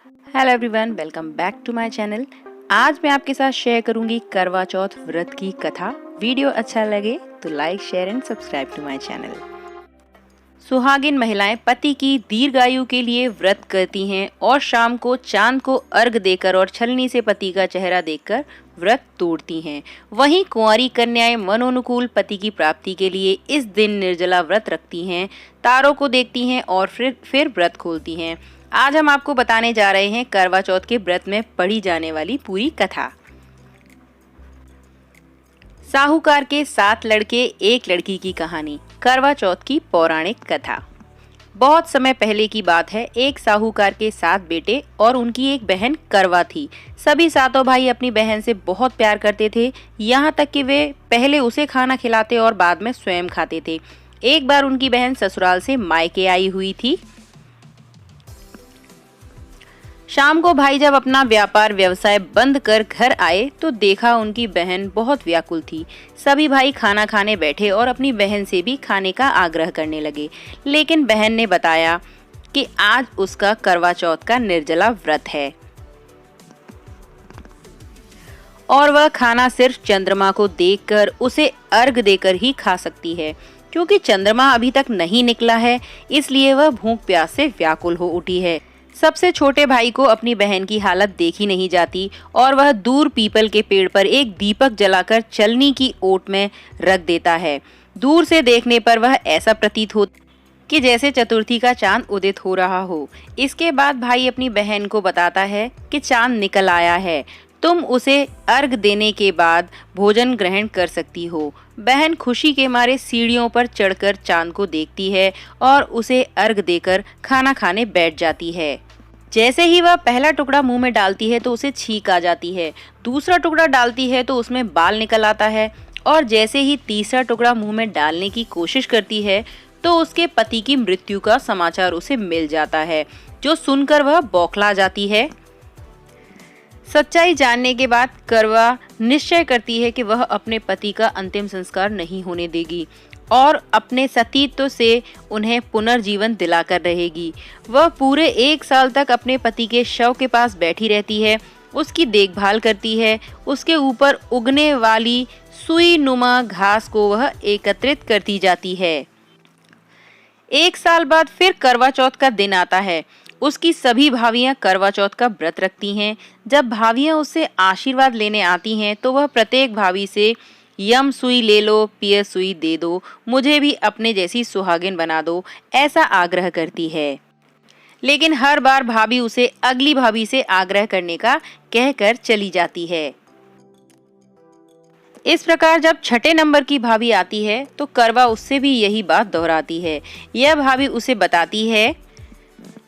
Hello everyone, welcome back to my channel. आज मैं आपके साथ शेयर करूंगी करवा चौथ व्रत की कथा। वीडियो अच्छा लगे तो like, share and subscribe to my channel. सुहागिन महिलाएं पति की दीर्घायु के लिए व्रत करती हैं और शाम को चांद को अर्घ देकर और छलनी से पति का चेहरा देखकर व्रत तोड़ती हैं। वहीं कुंवारी कन्याएं मनोनुकूल पति की प्राप्ति के लिए इस दिन निर्जला व्रत रखती हैं, तारों को देखती हैं और फिर व्रत खोलती हैं। आज हम आपको बताने जा रहे हैं करवा चौथ के व्रत में पढ़ी जाने वाली पूरी कथा। साहूकार के 7 लड़के 1 लड़की की कहानी। करवा चौथ की पौराणिक कथा। बहुत समय पहले की बात है। एक साहूकार के 7 बेटे और उनकी एक बहन करवा थी। सभी सातों भाई अपनी बहन से बहुत प्यार करते थे, यहाँ तक कि वे पहले उसे खाना खिलाते और बाद में स्वयं खाते थे। एक बार उनकी बहन ससुराल से मायके आई हुई थी। शाम को भाई जब अपना व्यापार व्यवसाय बंद कर घर आए तो देखा उनकी बहन बहुत व्याकुल थी। सभी भाई खाना खाने बैठे और अपनी बहन से भी खाने का आग्रह करने लगे, लेकिन बहन ने बताया कि आज उसका करवा चौथ का निर्जला व्रत है और वह खाना सिर्फ चंद्रमा को देखकर, उसे अर्घ देकर ही खा सकती है। क्योंकि चंद्रमा अभी तक नहीं निकला है, इसलिए वह भूख प्यास से व्याकुल हो उठी है। सबसे छोटे भाई को अपनी बहन की हालत देखी नहीं जाती और वह दूर पीपल के पेड़ पर एक दीपक जलाकर चलनी की ओट में रख देता है। दूर से देखने पर वह ऐसा प्रतीत होता कि जैसे चतुर्थी का चांद उदित हो रहा हो। इसके बाद भाई अपनी बहन को बताता है कि चांद निकल आया है, तुम उसे अर्घ देने के बाद भोजन ग्रहण कर सकती हो। बहन खुशी के मारे सीढ़ियों पर चढ़कर चांद को देखती है और उसे अर्घ देकर खाना खाने बैठ जाती है। जैसे ही वह पहला टुकड़ा मुंह में डालती है तो उसे छींक आ जाती है। दूसरा टुकड़ा डालती है तो उसमें बाल निकल आता है और जैसे ही तीसरा टुकड़ा मुंह में डालने की कोशिश करती है तो उसके पति की मृत्यु का समाचार उसे मिल जाता है, जो सुनकर वह बौखला जाती है। सच्चाई जानने के बाद करवा निश्चय करती है कि वह अपने पति का अंतिम संस्कार नहीं होने देगी और अपने सतीत्व से उन्हें पुनर्जीवन दिलाकर रहेगी। वह पूरे 1 साल तक अपने पति के शव के पास बैठी रहती है, उसकी देखभाल करती है। उसके ऊपर उगने वाली सुई नुमा घास को वह एकत्रित करती जाती है। 1 साल बाद फिर करवा चौथ का दिन आता है। उसकी सभी भाभियां करवा चौथ का व्रत रखती हैं। जब भाभियां उससे आशीर्वाद लेने आती हैं तो वह प्रत्येक भाभी से यम सुई ले लो, पिय सुई दे दो, मुझे भी अपने जैसी सुहागिन बना दो, ऐसा आग्रह करती है। लेकिन हर बार भाभी उसे अगली भाभी से आग्रह करने का कहकर चली जाती है। इस प्रकार जब छठे नंबर की भाभी आती है तो करवा उससे भी यही बात दोहराती है। यह भाभी उसे बताती है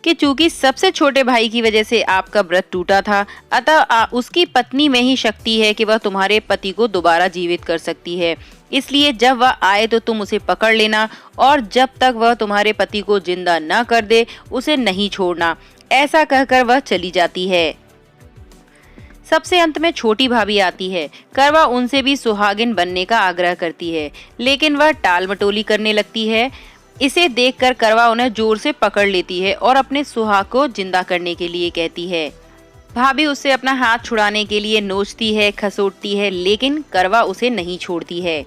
कि चूंकि सबसे छोटे भाई की वजह से आपका व्रत टूटा था, अतः उसकी पत्नी में ही शक्ति है कि वह तुम्हारे पति को दोबारा जीवित कर सकती है। इसलिए जब वह आए तो तुम उसे पकड़ लेना और जब तक वह तुम्हारे पति को जिंदा न कर दे उसे नहीं छोड़ना। ऐसा कहकर वह चली जाती है। सबसे अंत में छोटी भाभी आती है। करवा उनसे भी सुहागिन बनने का आग्रह करती है, लेकिन वह टाल मटोली करने लगती है। इसे देखकर करवा उन्हें जोर से पकड़ लेती है और अपने सुहाग को जिंदा करने के लिए कहती है। भाभी उससे अपना हाथ छुड़ाने के लिए नोचती है, खसोटती है, लेकिन करवा उसे नहीं छोड़ती है।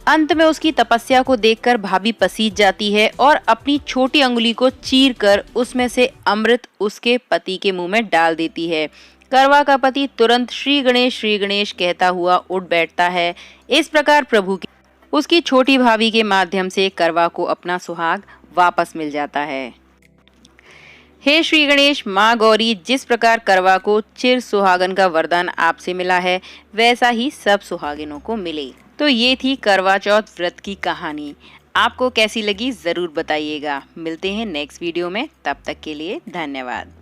अंत में उसकी तपस्या को देखकर भाभी पसीज जाती है और अपनी छोटी अंगुली को चीरकर उसमें से अमृत उसके पति के मुंह में डाल देती है। करवा का पति तुरंत श्री गणेश कहता हुआ उठ बैठता है। इस प्रकार प्रभु की उसकी छोटी भाभी के माध्यम से करवा को अपना सुहाग वापस मिल जाता है। हे श्री गणेश, माँ गौरी, जिस प्रकार करवा को चिर सुहागन का वरदान आपसे मिला है वैसा ही सब सुहागिनों को मिले। तो ये थी करवा चौथ व्रत की कहानी। आपको कैसी लगी जरूर बताइएगा। मिलते हैं नेक्स्ट वीडियो में, तब तक के लिए धन्यवाद।